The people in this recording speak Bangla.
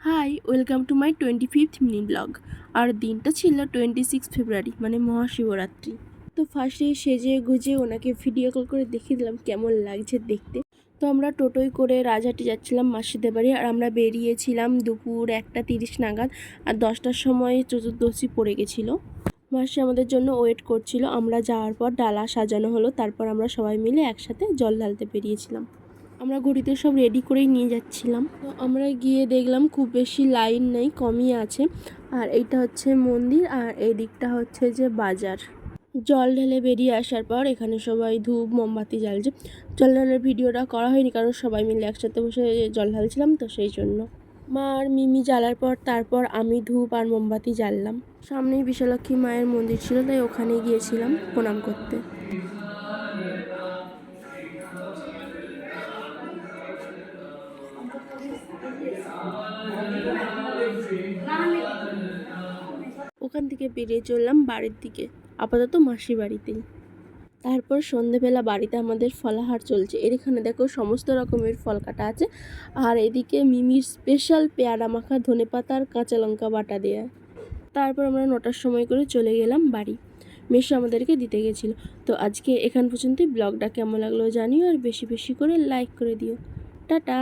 High, welcome to my 25th mini blog. আর দিনটা ছিল 26 ফেব্রুয়ারি, মানে মহাশিবরাত্রি। তো ফার্স্টে সেজে গুজে ওনাকে ভিডিও কল করে দেখিয়ে দিলাম কেমন লাগছে দেখতে। তো আমরা টোটোয় করে রাজহাটি যাচ্ছিলাম মাসিদের বাড়ি, আর আমরা বেরিয়েছিলাম দুপুর 1:30 নাগাদ। আর 10টার সময় চতুর্দশী পড়ে গেছিলো। মাসি আমাদের জন্য ওয়েট করছিল। আমরা যাওয়ার পর ডালা সাজানো হলো, তারপর আমরা সবাই মিলে একসাথে জল ঢালতে বেরিয়েছিলাম। আমরা ঘড়িতে সব রেডি করেই নিয়ে যাচ্ছিলাম। তো আমরা গিয়ে দেখলাম খুব বেশি লাইন নেই, কমই আছে। আর এইটা হচ্ছে মন্দির, আর এই দিকটা হচ্ছে যে বাজার। জল ঢেলে বেরিয়ে আসার পর এখানে সবাই ধূপ মোমবাতি জ্বালছে। জল ঢালার ভিডিওটা করা হয়নি, কারণ সবাই মিলে একসাথে বসে জল ঢালছিলাম, তো সেই জন্য। মা আর মিমি জ্বালার পর তারপর আমি ধূপ আর মোমবাতি জ্বাললাম। সামনেই বিশালক্ষী মায়ের মন্দির ছিল, তাই ওখানে গিয়েছিলাম প্রণাম করতে। ওখান থেকে বেরিয়ে চললাম বাড়ির দিকে, আপাতত মাসি বাড়িতেই। তারপর সন্ধেবেলা বাড়িতে আমাদের ফলাহার চলছে। এখানে দেখো সমস্ত রকমের ফল কাটা আছে, আর এদিকে মিমির স্পেশাল পেয়ারা মাখা, ধনেপাতা আর কাঁচা লঙ্কা বাটা দেয়া। তারপর আমরা 9টার সময় করে চলে গেলাম বাড়ি। মেসো আমাদেরকে দিতে গেছিলো। তো আজকে এখান পর্যন্তই। ব্লগটা কেমন লাগলো জানিও, আর বেশি বেশি করে লাইক করে দিও। টাটা।